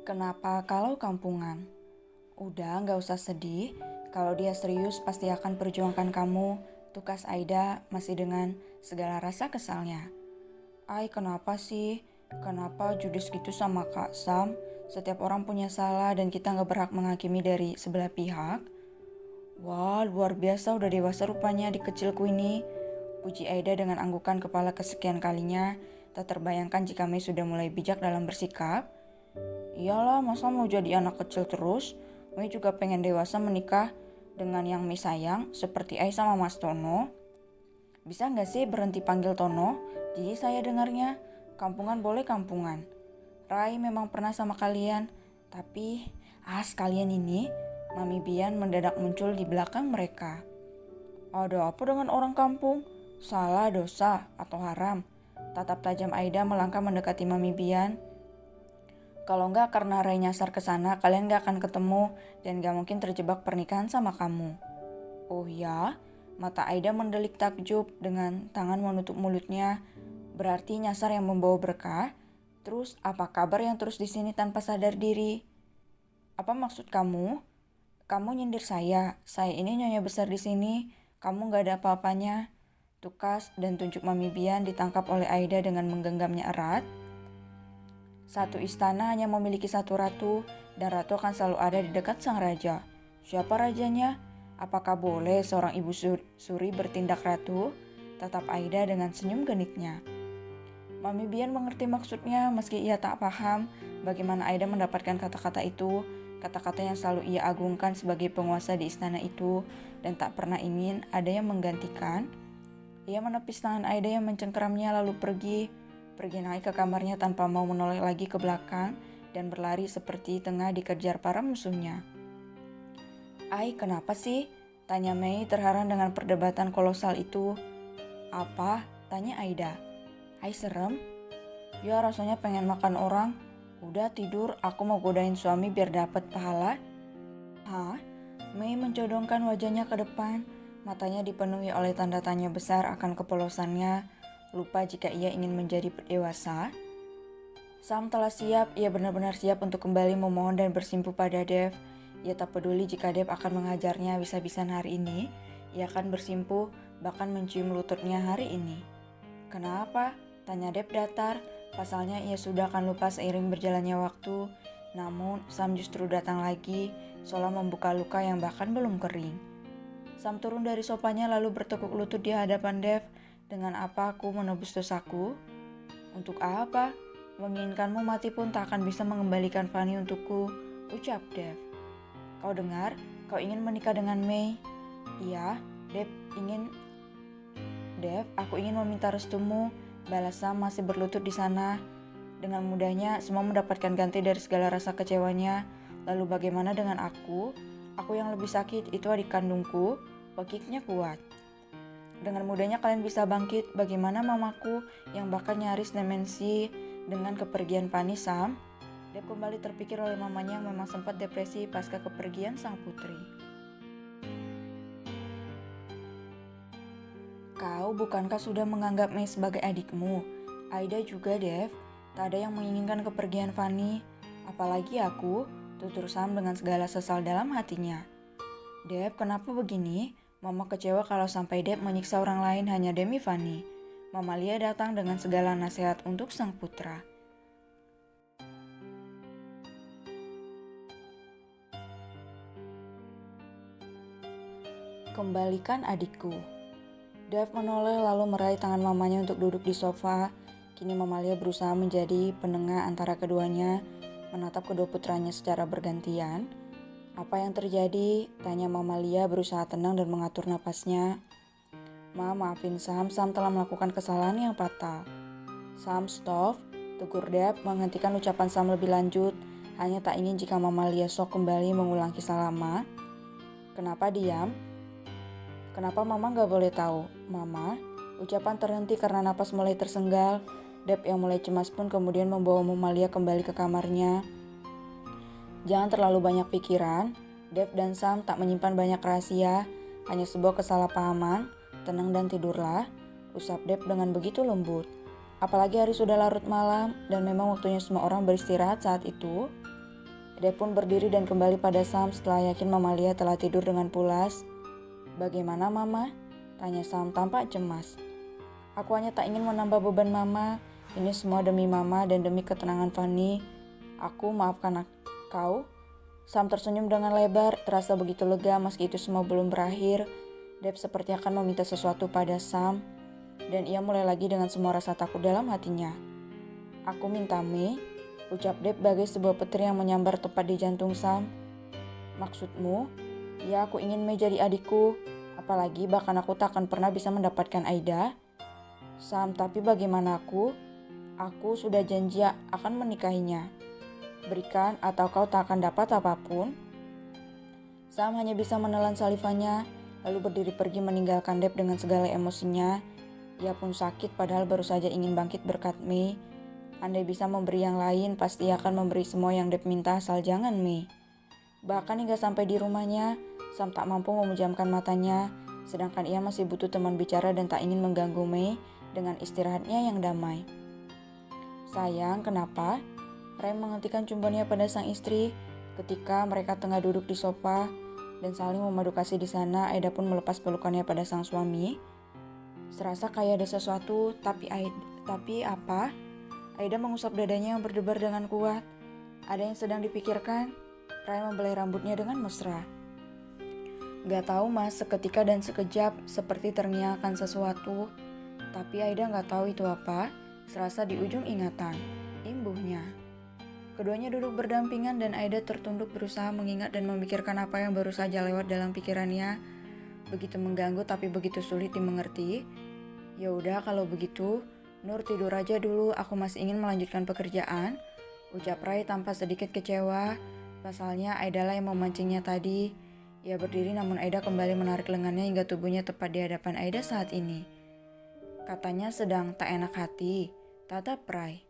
Kenapa kalau kampungan? Udah gak usah sedih, kalau dia serius pasti akan perjuangkan kamu, tukas Aida masih dengan segala rasa kesalnya. Kenapa sih? Kenapa judes gitu sama Kak Sam? Setiap orang punya salah dan kita gak berhak menghakimi dari sebelah pihak. Wah, luar biasa udah dewasa rupanya di kecilku ini. Puji Aida dengan anggukan kepala kesekian kalinya, tak terbayangkan jika Mei sudah mulai bijak dalam bersikap. Iyalah, masa mau jadi anak kecil terus? Mei juga pengen dewasa menikah dengan yang Mei sayang, seperti Ai sama Mas Tono. Bisa gak sih berhenti panggil Tono? Jadi saya dengarnya, kampungan boleh kampungan. Rai memang pernah sama kalian, tapi sekalian ini, Mami Bian mendadak muncul di belakang mereka. Ada apa dengan orang kampung? Salah, dosa, atau haram? Tatap tajam Aida melangkah mendekati Mami Bian. Kalau enggak karena Rai nyasar ke sana, kalian enggak akan ketemu dan enggak mungkin terjebak pernikahan sama kamu. Oh ya? Mata Aida mendelik takjub dengan tangan menutup mulutnya. Berarti nyasar yang membawa berkah? Terus apa kabar yang terus di sini tanpa sadar diri? Apa maksud kamu? Kamu nyindir saya ini nyonya besar di sini, kamu gak ada apa-apanya. Tukas dan tunjuk Mami Bian ditangkap oleh Aida dengan menggenggamnya erat. Satu istana hanya memiliki satu ratu, dan ratu akan selalu ada di dekat sang raja. Siapa rajanya? Apakah boleh seorang ibu suri bertindak ratu? Tatap Aida dengan senyum genitnya. Mami Bian mengerti maksudnya meski ia tak paham bagaimana Aida mendapatkan kata-kata itu. Kata-kata yang selalu ia agungkan sebagai penguasa di istana itu dan tak pernah ingin ada yang menggantikan. Ia menepis tangan Aida yang mencengkeramnya lalu pergi naik ke kamarnya tanpa mau menoleh lagi ke belakang dan berlari seperti tengah dikejar para musuhnya. Kenapa sih? Tanya Mei terheran dengan perdebatan kolosal itu. Apa? Tanya Aida. Serem? Ya rasanya pengen makan orang. Udah tidur, aku mau godain suami biar dapat pahala. Hah? Mei mencodongkan wajahnya ke depan. Matanya dipenuhi oleh tanda tanya besar akan kepolosannya. Lupa jika ia ingin menjadi dewasa. Sam telah siap, ia benar-benar siap untuk kembali memohon dan bersimpuh pada Dev. Ia tak peduli jika Dev akan menghajarnya habis-habisan hari ini. Ia akan bersimpuh, bahkan mencium lututnya hari ini. Kenapa? Tanya Dev datar. Pasalnya ia sudah akan lupa seiring berjalannya waktu. Namun Sam justru datang lagi, seolah membuka luka yang bahkan belum kering. Sam turun dari sofanya lalu bertekuk lutut di hadapan Dev. Dengan apa aku menebus dosaku? Untuk apa? Menginginkanmu mati pun tak akan bisa mengembalikan Fanny untukku, ucap Dev. Kau dengar? Kau ingin menikah dengan Mei? Iya, Dev, aku ingin meminta restumu. Balas Sam masih berlutut di sana. Dengan mudahnya semua mendapatkan ganti dari segala rasa kecewanya. Lalu bagaimana dengan aku? Aku yang lebih sakit itu adik kandungku. Pekiknya kuat. Dengan mudahnya kalian bisa bangkit. Bagaimana mamaku yang bahkan nyaris demensi dengan kepergian Fanny, Sam? Dev kembali terpikir oleh mamanya yang memang sempat depresi pasca kepergian sang putri. Kau bukankah sudah menganggap Mei sebagai adikmu? Aida juga, Dev. Tak ada yang menginginkan kepergian Fanny. Apalagi aku, tutur Sam dengan segala sesal dalam hatinya. Dev, kenapa begini? Mama kecewa kalau sampai Dev menyiksa orang lain hanya demi Fanny. Mama Lia datang dengan segala nasihat untuk sang putra. Kembalikan adikku. Dev menoleh lalu meraih tangan mamanya untuk duduk di sofa. Kini Mama Lia berusaha menjadi penengah antara keduanya, menatap kedua putranya secara bergantian. Apa yang terjadi? Tanya Mama Lia berusaha tenang dan mengatur napasnya. Maafin Sam telah melakukan kesalahan yang fatal. Sam, stop. Tegur Dev menghentikan ucapan Sam lebih lanjut. Hanya tak ingin jika Mama Lia sok kembali mengulang kisah lama. Kenapa diam? Kenapa Mama gak boleh tahu? Mama, ucapan terhenti karena napas mulai tersenggal. Deb yang mulai cemas pun kemudian membawa Mamalia kembali ke kamarnya. Jangan terlalu banyak pikiran. Deb dan Sam tak menyimpan banyak rahasia, hanya sebuah kesalahpahaman. Tenang dan tidurlah, usap Deb dengan begitu lembut. Apalagi hari sudah larut malam dan memang waktunya semua orang beristirahat saat itu. Deb pun berdiri dan kembali pada Sam setelah yakin Mamalia telah tidur dengan pulas. Bagaimana Mama? Tanya Sam tampak cemas. Aku hanya tak ingin menambah beban Mama. Ini semua demi Mama dan demi ketenangan Fanny. Aku maafkan kau. Sam tersenyum dengan lebar, terasa begitu lega meski itu semua belum berakhir. Deb seperti akan meminta sesuatu pada Sam, dan ia mulai lagi dengan semua rasa takut dalam hatinya. Aku minta Mei, ucap Deb bagai sebuah petir yang menyambar tepat di jantung Sam. Maksudmu? Ya, aku ingin Mei jadi adikku, apalagi bahkan aku tak akan pernah bisa mendapatkan Aida. Sam, tapi bagaimana aku? Aku sudah janji akan menikahinya. Berikan atau kau tak akan dapat apapun. Sam hanya bisa menelan salivannya, lalu berdiri pergi meninggalkan Deb dengan segala emosinya. Ia pun sakit padahal baru saja ingin bangkit berkat Mei. Andai bisa memberi yang lain, pasti akan memberi semua yang Deb minta asal jangan Mei. Bahkan hingga sampai di rumahnya, Sam tak mampu memejamkan matanya, sedangkan ia masih butuh teman bicara dan tak ingin mengganggu Mei dengan istirahatnya yang damai. Sayang, kenapa? Ray menghentikan cumbuannya pada sang istri ketika mereka tengah duduk di sofa dan saling memadu kasih di sana. Aida pun melepas pelukannya pada sang suami. Serasa kayak ada sesuatu, tapi apa? Aida mengusap dadanya yang berdebar dengan kuat. Ada yang sedang dipikirkan? Ray membelai rambutnya dengan mesra. Gak tahu Mas, seketika dan sekejap seperti terngiang sesuatu. Tapi Aida gak tahu itu apa. Serasa di ujung ingatan, imbuhnya. Keduanya duduk berdampingan dan Aida tertunduk berusaha mengingat dan memikirkan apa yang baru saja lewat dalam pikirannya. Begitu mengganggu tapi begitu sulit dimengerti. Ya udah kalau begitu, Nur tidur aja dulu, aku masih ingin melanjutkan pekerjaan. Ucap Ray tanpa sedikit kecewa. Pasalnya Aida lah yang memancingnya tadi. Ia berdiri namun Aida kembali menarik lengannya hingga tubuhnya tepat di hadapan Aida saat ini. Katanya sedang tak enak hati, tatap Ray.